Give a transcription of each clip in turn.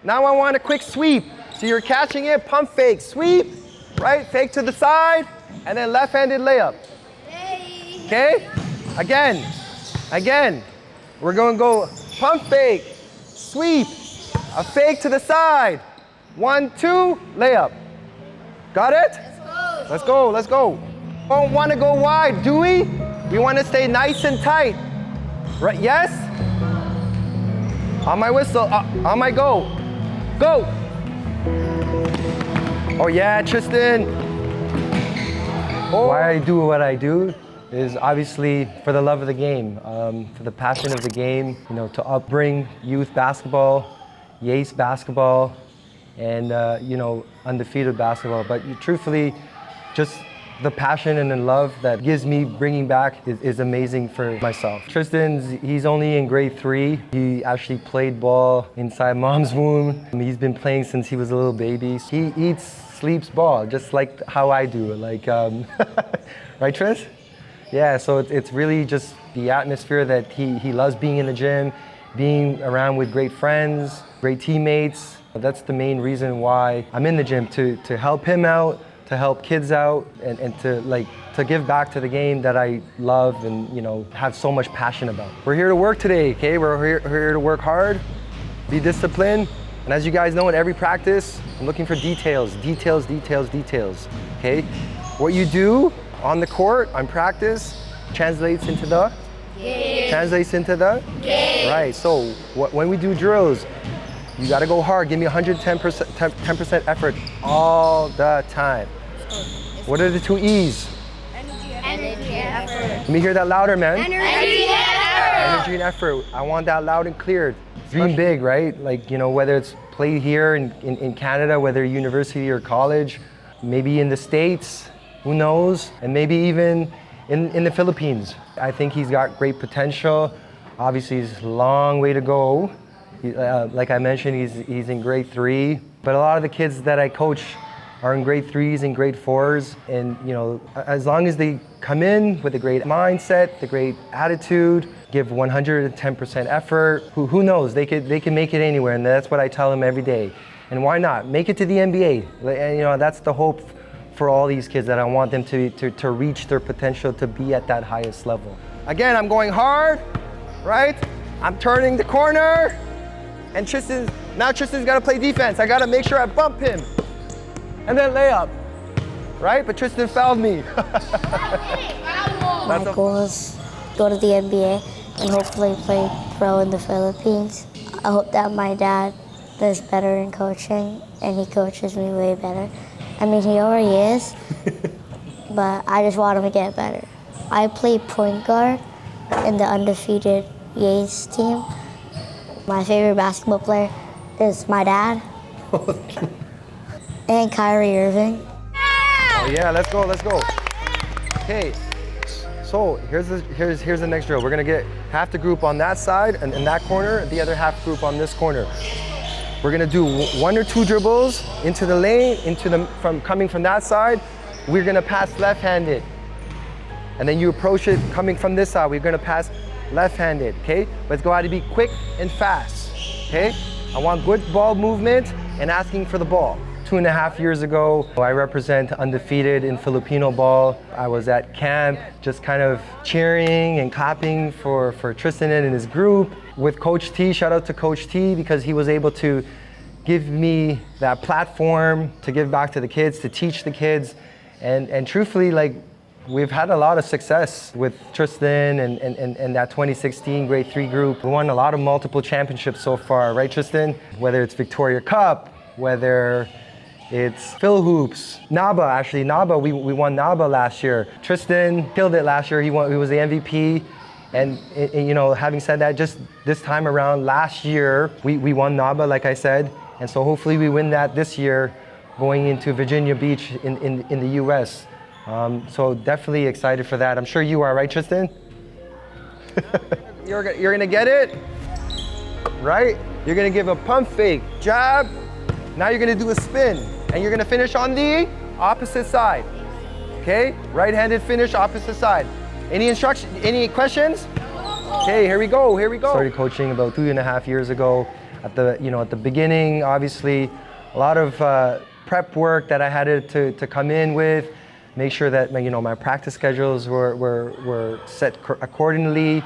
Now I want a quick sweep. So you're catching it, pump fake, sweep, right? Fake to the side, and then left-handed layup. Okay? Again. We're going to go pump fake, sweep, a fake to the side. 1, 2, layup. Got it? Let's go. Don't want to go wide, do we? We want to stay nice and tight. Right, yes? On my whistle, on my go. Go! Oh yeah, Tristan. Oh. Why I do what I do is obviously for the love of the game, for the passion of the game, you know, to upbring youth basketball, YAAACE basketball, and you know, undefeated basketball. But truthfully, just the passion and the love that gives me bringing back is amazing for myself. He's only in grade 3. He actually played ball inside mom's womb. He's been playing since he was a little baby. He eats, sleeps ball, just like how I do. Like, right, Tris? Yeah, so it's really just the atmosphere that he loves being in the gym, being around with great friends, great teammates. That's the main reason why I'm in the gym, to help him out, to help kids out, and to give back to the game that I love and, you know, have so much passion about. We're here to work today, okay? We're here to work hard, be disciplined, and as you guys know, in every practice, I'm looking for details, okay? What you do on the court, on practice, translates into the game. Right, so when we do drills, you gotta go hard, give me 110% effort all the time. What are the 2 E's? Energy and effort. Let me hear that louder, man. Energy and effort. I want that loud and clear. Dream big, right? Like, you know, whether it's played here in Canada, whether university or college, maybe in the States, who knows? And maybe even in the Philippines. I think he's got great potential. Obviously, he's a long way to go. Like I mentioned, he's in grade 3, but a lot of the kids that I coach are in grade 3s and grade 4s, and you know, as long as they come in with a great mindset, the great attitude, give 110% effort, who knows, they can make it anywhere, and that's what I tell them every day. And why not? Make it to the NBA. And you know, that's the hope for all these kids, that I want them to reach their potential, to be at that highest level. Again, I'm going hard, right? I'm turning the corner. And Tristan's gotta play defense. I gotta make sure I bump him. And then lay up, right? But Tristan fouled me. My goal is go to the NBA and hopefully play pro in the Philippines. I hope that my dad does better in coaching and he coaches me way better. I mean, he already is, but I just want him to get better. I play point guard in the undefeated YAAACE team. My favorite basketball player is my dad and Kyrie Irving. Oh yeah, let's go. Okay, so here's the next drill. We're gonna get half the group on that side and in that corner, the other half group on this corner. We're gonna do 1 or 2 dribbles into the lane, coming from that side. We're gonna pass left-handed, and then you approach it coming from this side. We're gonna pass left-handed, okay? Let's go out to be quick and fast, okay? I want good ball movement and asking for the ball. 2.5 years ago, I represent undefeated in Filipino ball. I was at camp just kind of cheering and clapping for Tristan and his group. With Coach T, shout out to Coach T, because he was able to give me that platform to give back to the kids, to teach the kids. And truthfully, like, we've had a lot of success with Tristan and that 2016 grade 3 group. We won a lot of multiple championships so far, right, Tristan? Whether it's Victoria Cup, whether it's Phil Hoops, NABA, we won NABA last year. Tristan killed it last year. He was the MVP. And you know, having said that, just this time around last year, we won NABA, like I said. And so hopefully we win that this year, going into Virginia Beach in the US. So definitely excited for that. I'm sure you are, right, Tristan? You're gonna get it, right? You're gonna give a pump fake, jab. Now you're gonna do a spin, and you're gonna finish on the opposite side. Okay? Right-handed finish, opposite side. Any instruction? Any questions? Okay, here we go. Started coaching about 2.5 years ago. At the beginning, obviously, a lot of prep work that I had to come in with, make sure that my practice schedules were set accordingly,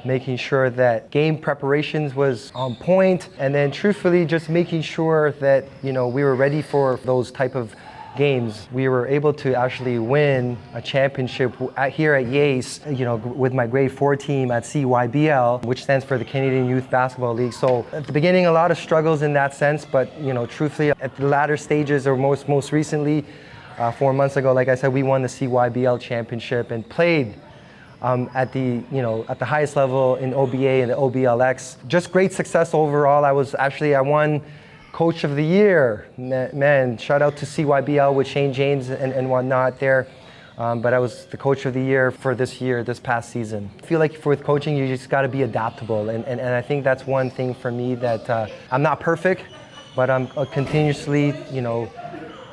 making sure that game preparations was on point, and then truthfully just making sure that we were ready for those type of games. We were able to actually win a championship here at YAAACE, with my grade 4 team at CYBL, which stands for the Canadian Youth Basketball League. So at the beginning, a lot of struggles in that sense, but truthfully, at the latter stages, or most recently, 4 months ago, like I said, we won the CYBL championship and played at the highest level in OBA and the OBLX. Just great success overall. I won Coach of the Year. Man, shout out to CYBL with Shane James and whatnot there. But I was the Coach of the Year for this past season. I feel like with coaching, you just got to be adaptable. And I think that's one thing for me that I'm not perfect, but I'm continuously,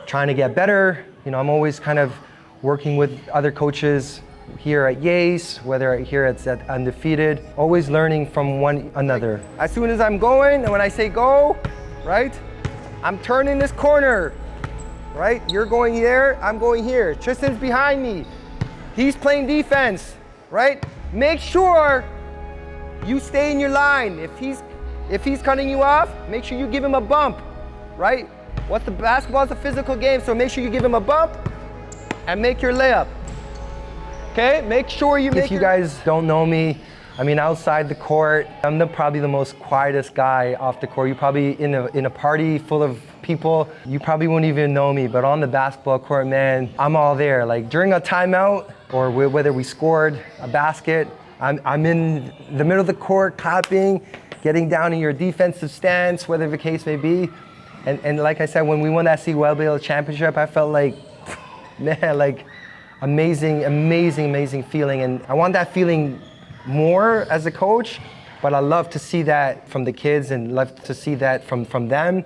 trying to get better. I'm always kind of working with other coaches here at YAAACE, whether here at Undefeated, always learning from one another. As soon as I'm going, and when I say go, right, I'm turning this corner, right? You're going there, I'm going here. Tristan's behind me. He's playing defense, right? Make sure you stay in your line. If he's cutting you off, make sure you give him a bump, right? Basketball's a physical game, so make sure you give him a bump and make your layup. Okay, make sure you If you guys don't know me, outside the court, I'm probably the most quietest guy off the court. You probably, in a party full of people, you probably won't even know me, but on the basketball court, man, I'm all there. Like during a timeout, or whether we scored a basket, I'm in the middle of the court clapping, getting down in your defensive stance, whatever the case may be. And like I said, when we won that CYBL championship, I felt like, man, like amazing feeling. And I want that feeling more as a coach, but I love to see that from the kids and love to see that from them.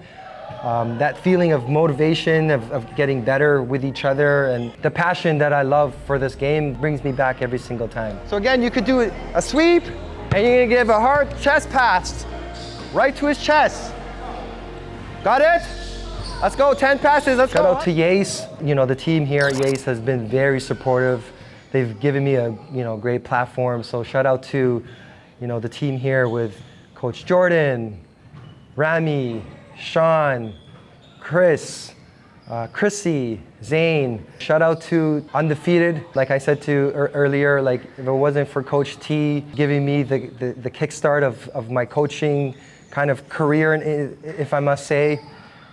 That feeling of motivation, of getting better with each other, and the passion that I love for this game brings me back every single time. So again, you could do a sweep, and you're gonna give a hard chest pass right to his chest. Got it? Let's go, 10 passes, let's go. Shout out to YAAACE. The team here at YAAACE has been very supportive. They've given me a great platform. So shout out to the team here with Coach Jordan, Rami, Sean, Chris, Chrissy, Zane. Shout out to Undefeated. Like I said earlier, like if it wasn't for Coach T giving me the kickstart of my coaching kind of career, if I must say,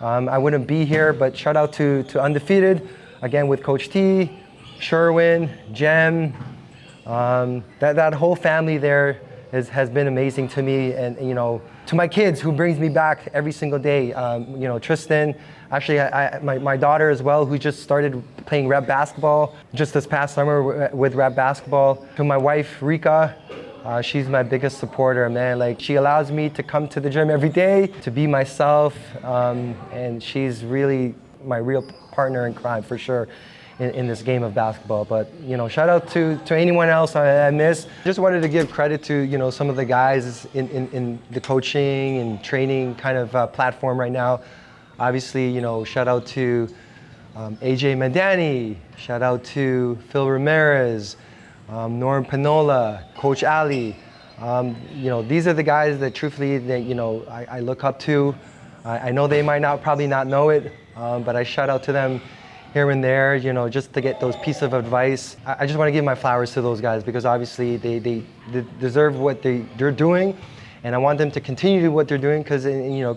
I wouldn't be here. But shout out to Undefeated, again with Coach T, Sherwin, Jem, that whole family there has been amazing to me, and to my kids who brings me back every single day. Tristan, actually my daughter as well, who just started playing rep basketball just this past summer with rep basketball. To my wife Rika, she's my biggest supporter, man. Like she allows me to come to the gym every day, to be myself, and she's really my real partner in crime for sure in this game of basketball. But shout out to anyone else I miss. Just wanted to give credit to some of the guys in the coaching and training kind of platform right now. Obviously, shout out to AJ Madani, shout out to Phil Ramirez, Norm Pinola, Coach Ali. These are the guys that truthfully I look up to. I know they might probably not know it, but I shout out to them here and there, just to get those pieces of advice. I just want to give my flowers to those guys, because obviously they deserve what they're doing, and I want them to continue what they're doing, because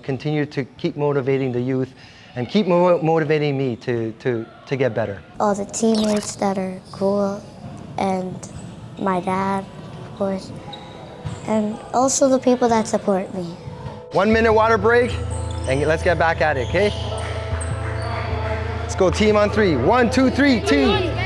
continue to keep motivating the youth and keep motivating me to get better. All the teammates that are cool, and my dad, of course, and also the people that support me. 1 minute water break, and let's get back at it, okay? Let's go team on 3. 1, 2, 3, team.